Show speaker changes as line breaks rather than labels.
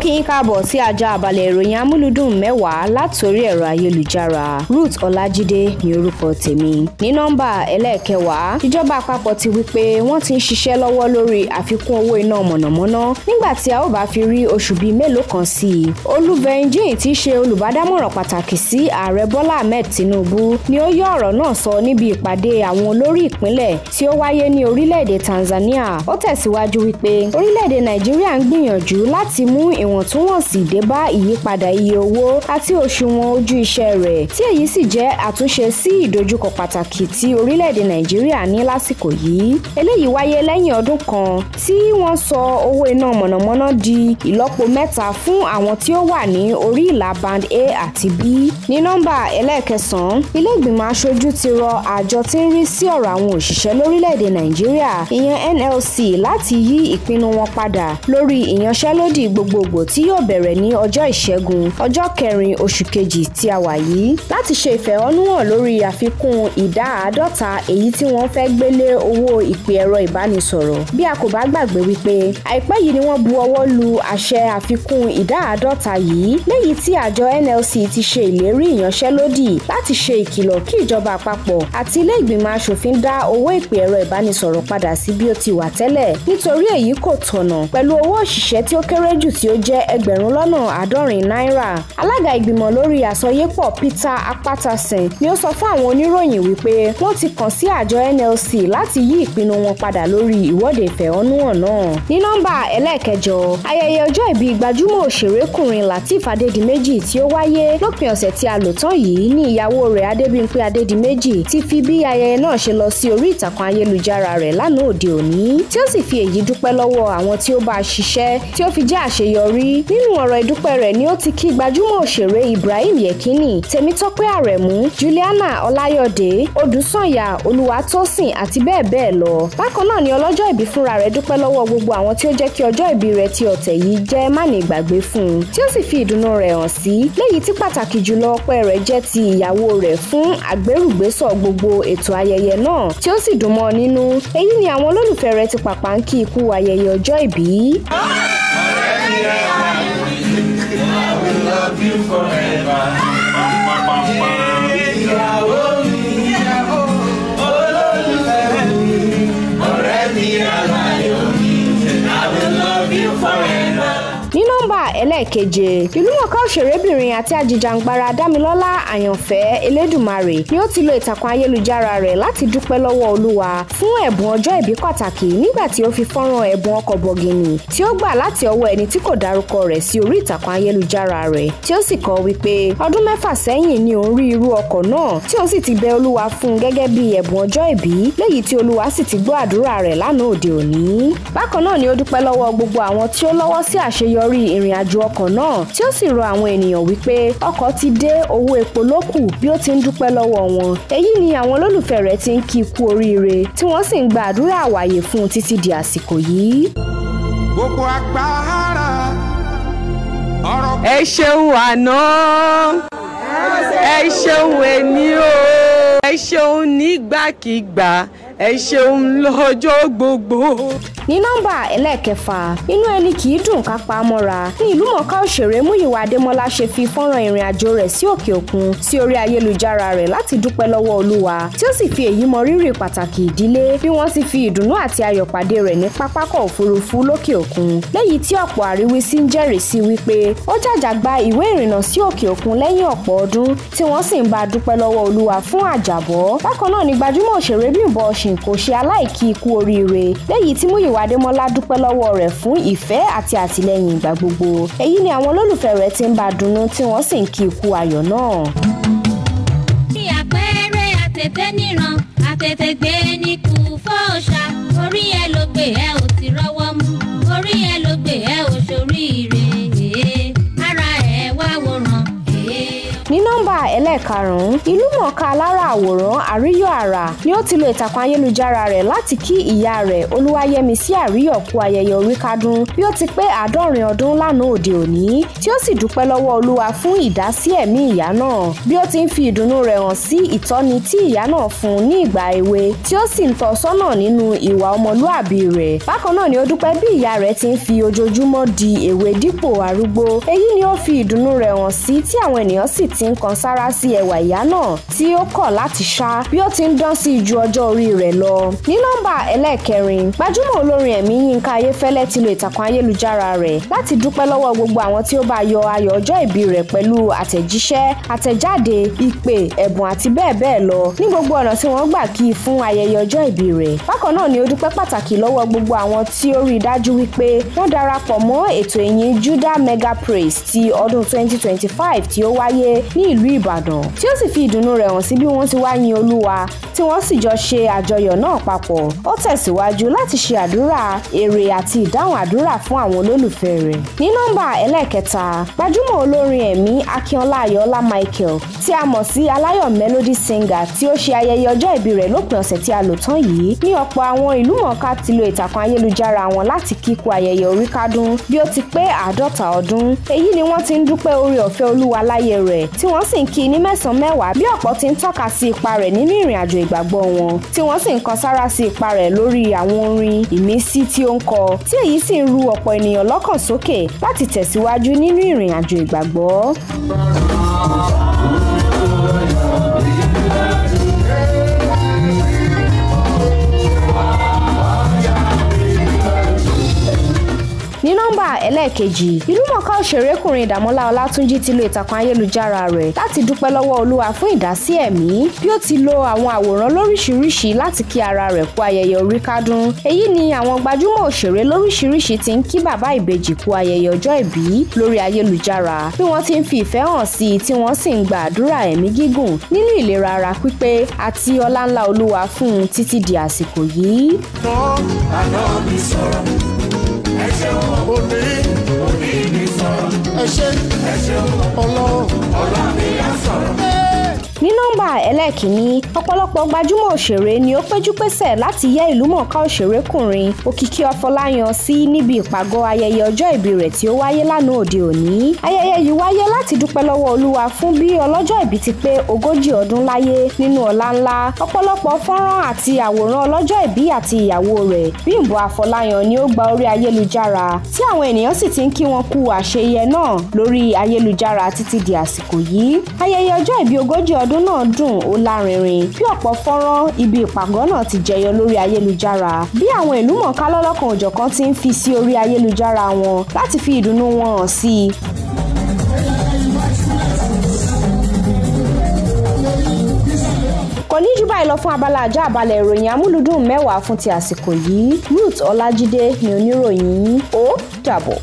kí yín káàbọ̀ sí ajá àbálẹ̀ ìròyìn amúlùdùn mẹ́wàá látòrí ẹ̀rọ ayélujára. Ruth Ọlájídé ní orúkọ tèmi. Ní nọ́mbà ẹlẹ́ẹ̀kẹwàá, ìjọba àpapọ̀ ti wí pé wọ́n ti ń ṣiṣẹ́ lọ́wọ́ lórí àfikún owó iná mọ̀nàmọ́ná nígbà tí a ó bá fi rí oṣù bíi mélòó kan sí i. Olúverenjìn tí í ṣe olùbádámọ̀ràn pàtàkì sí ààrẹ Bọ́lá Ahmed Tinubu ni ó yọ ọ̀rọ̀ náà sọ níbi ìpàdé àwọn olórí ìpínlẹ̀ tí ó wáyé ní orílẹ̀-èdè Tanzania. Ó tẹ̀síwájú wípé orílẹ̀-èdè Nàìjíríà ń gbìyànjú láti mú ìwọ̀ntúnwọ̀nsì dé bá ìyípadà iye owó àti òṣùwọ̀n ojú iṣẹ́ rẹ̀, tí èyí sì jẹ́ àtúnṣe sí ìdojúkọ pàtàkì tí orílẹ̀-èdè Nàìjíríà ní lásìkò yìí. Eléyìí wáyé lẹ́yìn ọdún kan tí wọ́n sọ owó iná mọ̀nàmọ́ná di ìlọ́po mẹ́ta fún àwọn tí ó wà ní orí ìlà band A àti B. Ní nọ́mbà ẹlẹ́ẹ̀kẹsàn-án, ilé ìgbìmọ̀ aṣojú ti rọ àjọ tí ń rí sí ọ̀rọ̀ àwọn òṣìṣẹ́ lórílẹ̀-èdè Nàìjíríà, ìyẹn NLC, láti yí ìpinnu wọn padà lórí ìyanṣẹ́lódì gbogbogbò tí yóò bẹ̀rẹ̀ ní ọjọ́ Ìṣẹ́gun, ọjọ́ 4 oṣù kejì tí a wà yìí, láti ṣe ìfẹ̀hónúhàn lórí àfikún ìdá 50 èyí tí wọ́n fẹ́ gbélé owó ìpè ẹ̀rọ ìbánisọ̀rọ̀. Bí a kò bá gbàgbé wípé àìpẹ́ yìí ni wọ́n bu ọwọ́ lu àṣẹ àfikún ìdá 50 yìí, léyìí tí àjọ NLC ti ṣe ìlérí ìyanṣẹ́lódì láti ṣe ìkìlọ̀ kí ìjọba àpapọ̀ àti ilé ìgbìmọ̀ aṣòfin dá owó ìpè ẹ̀rọ ìbánisọ̀rọ̀ padà sí bí ó ti wà tẹ́lẹ̀, nítorí èyí kò tọ̀nà pẹ̀lú owó òṣìṣẹ́ tí ó kéré jù tí ó jẹ́ $70 Alága ìgbìmọ̀ lórí àsọyépọ̀ Peter Apatasen ni ó sọ fún àwọn oníròyìn wípé wọ́n ti kàn sí àjọ NLC láti yí ìpinnu wọn padà lórí ìwọ́de ìfẹ̀hónúhàn náà. Ní nọ́mbà ẹlẹ́ẹ̀kẹjọ, ayẹyẹ ọjọ́ ìbí gbajúmọ̀ òṣèrékùnrin Lateef Adédìméjì tí ó wáyé lópin ọ̀sẹ̀ tí a lò tán yìí ní ìyàwó rẹ̀ Adébímpé Adédìméjì ti fi bí ayẹyẹ náà ṣe lọ sí orí ìtàkùn ayélujára rẹ̀ lánàá òde òní, tí ó sì fi èyí dúpẹ́ lọ́wọ́ àwọn tí ó bá a ṣiṣẹ́ tí ó fi jẹ́ àṣeyọrí. Nínú ọ̀rọ̀ ìdúpẹ́ rẹ̀ ni ó ti kí gbajúmọ̀ òṣèré Ibrahim Yekini, Tèmítọ́pẹ́ Àrẹ̀mú, Juliana Ọláyọ̀dé, Odùsànyà Olúwatósìn àti bẹ́ẹ̀ bẹ́ẹ̀ lọ. Bákan náà ni ọlọ́jọ́ ìbí fúnra rẹ̀ dúpẹ́ lọ́wọ́ gbogbo àwọn tí ó jẹ́ kí ọjọ́ ìbí rẹ̀ ti ọ̀tẹ̀ yìí jẹ́ mánigbàgbé fún un, tí ó sì fi ìdùnnú rẹ̀ hàn sí, léyìí tí pàtàkì jùlọ ọpẹ́ rẹ̀ jẹ́ ti ìyàwó rẹ̀ fún àgbérùgbésọ̀ gbogbo ètò ayẹyẹ náà tí ó sì dùn mọ́ nínú. Èyí ni àwọn olólùfẹ́ rẹ̀ ti pàpà ń kí ikú ayẹyẹ ọjọ́ ìbí. Ní nọ́mbà ẹlẹ́ẹ̀keje, ìlúmọ̀ọ́ká òṣèrébìnrin àti ajìjàǹgbara Dámilọ́lá Àyànfẹ́ Elédùmarè ni ó ti lo ìtàkùn ayélujára rẹ̀ láti dúpẹ́ lọ́wọ́ Olúwa fún ẹ̀bùn ọjọ́ ìbí pàtàkì nígbà tí ó fi fọ́nrán ẹ̀bùn ọkọ̀ bọ̀gìnì tí ó gbà láti ọwọ́ ẹni tí kò dárúkọ rẹ̀ sí orí ìtàkùn ayélujára rẹ̀, tí ó sì kọ wípé ọdún 6 sẹ́yìn ni òun rí irú ọkọ̀ náà tí òun sì ti bẹ Olúwa fún gẹ́gẹ́ bí ẹ̀bùn ọjọ́ ìbí, léyìí tí Olúwa sì ti gbọ́ àdúrà rẹ̀ lánàá òde òní. Bákan náà ni ó dúpẹ́ lọ́wọ́ gbogbo àwọn tí ó lọ́wọ́ sí àṣeyọrí ìrìn àjò ọkọ̀ náà, tí ó sì rọ àwọn ènìyàn wípé ọkọ̀ ti dé, owó epo ló kù, bí ó ti ń dúpẹ́ lọ́wọ́ wọn. Èyí ni àwọn olólùfẹ́ rẹ̀ ti ń kí kú oríire tí wọ́n sì ń gba àdúrà àwàyè fún un títí di àsìkò yìí.
Gbogbo agbára ọ̀rọ̀.
Ẹ ṣeun àná, ẹ ṣeun ẹni o, ẹ ṣeun nígbàkigbà, ẹ ṣeun lọ́jọ́ gbogbo.
Ní nọ́mbà ẹlẹ́ẹ̀kẹfà, inú ẹni kì í dùn ká pa á mọ́ra ní ìlúmọ̀ọ́ká òṣèré Muyiwa Ademola ṣe fi fọ́nrán ìrìn àjò rẹ̀ sí òkè òkun sí orí ayélujára rẹ̀ láti dúpẹ́ lọ́wọ́ Olúwa, tí ó sì fi èyí mọ rírì pàtàkì ìdílé bí wọ́n sì fi ìdùnnú àti ayọ̀ pàdé rẹ̀ ní pápákọ̀ òfurufú lókè òkun, léyìí tí ọ̀pọ̀ àríwísí ń jẹ́rìí sí wípé ó jàjà gba ìwé ìrìnnà sí òkè òkun lẹ́yìn ọ̀pọ̀ ọdún tí wọ́n sì ń bá dúpẹ́ lọ́wọ́ Olúwa fún àjàbọ́. Bákan náà ni gbajúmọ̀ òṣèré Bímbọ́ Ọ̀ṣìn kò ṣe aláìkí ikú oríire, léyìí tí Muyiwa Ademola dúpẹ́ lọ́wọ́ rẹ̀ fún ìfẹ́ àti àtìlẹ́yìn ìgbà gbogbo. Èyí ni àwọn olólùfẹ́ rẹ̀ ti ń bá dunnú tí wọ́n sì ń kí ikú ayọ̀ náà.
Bí àpẹẹrẹ àtètè níran àtètè gbé ní kú fọ́ọ̀ṣà, orí ẹ ló gbé ẹ ò ti rọ́wọ́ mú, orí ẹ ló gbé ẹ ò ṣoríire, ara ẹ wá wòran.
Ní nọ́mbà ẹlẹ́ẹ̀karùn-ún ìlúmọ̀ọ́ká alára àwòrán Àríyọ̀ Àrà ni ó ti lo ìtàkùn ayélujára rẹ̀ láti kí ìyá rẹ̀ Olúwayẹmisí Àríyọ̀ kú ayẹyẹ oríkádún bí ó ti pé 70 ọdún lánàá òde òní tí ó sì dúpẹ́ lọ́wọ́ Olúwa fún ìdásí ẹ̀mí ìyá náà bí ó ti ń fi ìdùnnú rẹ̀ hàn sí ìtọ́ni tí ìyá náà fún ní ìgbà èwe tí ó sì ń tọ́ sọ́nà nínú ìwà ọmọlúàbí rẹ̀. Bákan náà ni ó dúpẹ́ bí ìyá rẹ̀ ti ń fi ojoojúmọ́ di èwe dípò arúgbó. Èyí ni ó fi ìdùnnú rẹ̀ hàn sí tí àwọn ènìyàn sì ti ń kan sára sí ẹwà ìyá náà tí ó kọ̀ láti ṣá bí ó ti ń dán sí ju ọjọ́ orí rẹ̀ lọ. Ní nọ́mbà ẹlẹ́ẹ̀kẹrin gbajúmọ̀ olórin ẹ̀mí Yínká Ayéfẹ́lẹ́ ti lo ìtàkùn ayélujára rẹ̀ láti dúpẹ́ lọ́wọ́ gbogbo àwọn tí ó bá yọ ayọ̀ ọjọ́ ìbí rẹ̀ pẹ̀lú àtẹ̀jíṣẹ́, àtẹ̀jáde, ìpè, ẹ̀bùn àti bẹ́ẹ̀ bẹ́ẹ̀ lọ ní gbogbo ọ̀nà tí wọ́n gbà kí i fún ayẹyẹ ọjọ́ ìbí rẹ̀. Bákan náà ni ó dúpẹ́ pàtàkì lọ́wọ́ gbogbo àwọn tí ó rí i dájú wípé wọ́n darapọ̀ mọ́ ètò ìyìn Judah Mega Praise ti ọdún 2025 tí ó wáyé ní ìlú Ìbàdàn tí ó sì fi ìdùnnú rẹ̀ hàn sí bí wọ́n ti wá yin Olúwa tí wọ́n sì jọ ṣe àjọyọ̀ náà papọ̀. Ó tẹ̀síwájú láti ṣe àdúrà èrè àti ìdáhùn àdúrà fún àwọn olólùfẹ́ rẹ̀. Ní nọ́mbà ẹlẹ́ẹ̀kẹta gbajúmọ̀ olórin ẹ̀mí Akínọlá Ayọ̀ọ́lá Michael tí a mọ̀ sí Aláyọ̀ Melody Singer tí ó ṣe ayẹyẹ ọjọ́ ìbí rẹ̀ lópin ọ̀sẹ̀ tí a lò tán yìí ní ọ̀pọ̀ àwọn ìlúmọ̀ọ́ká ti lo ìtàkùn ayélujára wọn láti kíkú ayẹyẹ oríkádún bí ó ti pé 50 ọdún. Èyí ni wọ́n ti ń dúpẹ́ oore ọ̀fẹ́ Olúwa láyé rẹ̀ tí wọ́n sì ń kí ní mẹ́sàn-án mẹ́wàá bí ọ̀pọ̀ ti ń tọ́ka sí ipa rẹ̀ nínú ìrìn àjò ìgbàgbọ́ wọn tí wọ́n sì ń kan sára sí ipa rẹ̀ lórí àwọn orin ìmísí tí ó ń kọ tí èyí sì ń ru ọ̀pọ̀ ènìyàn lọ́kàn sókè láti tẹ̀síwájú nínú ìrìn àjò ìgbàgbọ́. Ní nọ́mbà ẹlẹ́ẹ̀kejì ìlúmọ̀ọ́ká òṣèrékùnrin Ademola Ọlátúnjí ti lo ìtàkùn ayélujára rẹ̀ láti dúpẹ́ lọ́wọ́ Olúwa fún ìdásí ẹ̀mí bí ó ti lo àwọn àwòrán lóríṣiríṣi láti kí ara rẹ̀ kú ayẹyẹ oríkádún. Èyí ni àwọn gbajúmọ̀ òṣèré lóríṣiríṣi ti ń kí bàbá ìbejì kú ayẹyẹ ọjọ́ ìbí lórí ayélujára bí wọ́n ti ń fi ìfẹ́ hàn sí i tí wọ́n sì ń gba àdúrà ẹ̀mí gígùn nínú ìlera ara pípé àti ọlá ńlá Olúwa fún un títí di àsìkò yìí. Ní nọ́mbà ẹlẹ́ẹ̀kínní ọ̀pọ̀lọpọ̀ gbajúmọ̀ òṣèré ni ó péjú pésẹ̀ láti yẹ́ ìlúmọ̀ọ́ká òṣèrékùnrin Òkìkí Ọfọláyan sí níbi ìpàgọ́ ayẹyẹ ọjọ́ ìbí rẹ̀ tí ó wáyé lánàá òde òní. Ayẹyẹ yìí wáyé láti dúpẹ́ lọ́wọ́ Olúwa fún bí ọlọ́jọ́ ìbí ti pé 40 ọdún láyé nínú ọlá ńlá. Ọ̀pọ̀lọpọ̀ fọ́nrán àti àwòrán ọlọ́jọ́ ìbí àti ìyàwó rẹ̀ Bímbọ́ Afọláyan ni ó gba orí ayélujára tí àwọn ènìyàn sì ti ń kí wọn kú àṣeyẹ náà lórí ayélujára títí di àsìkò yìí. Ayẹyẹ ọjọ́ ìbí 40 ọdún náà dùn ó lárinrin bí ọ̀pọ̀ fọ́nrán ibi ìpàgọ́ náà ti jẹyọ lórí ayélujára bí àwọn ìlúmọ̀ọ́ká lọ́lọ́kan òjọ̀kan ti ń fi sí orí ayélujára wọn láti fi ìdùnnú wọn hàn sí i. Kò ní jù báyìí lọ fún abala àjá àbálẹ̀ ìròyìn amúlùdùn mẹ́wàá fún ti àsìkò yìí. Ruth Ọlájídé ni oníròyìn yín. Ó dàbọ̀.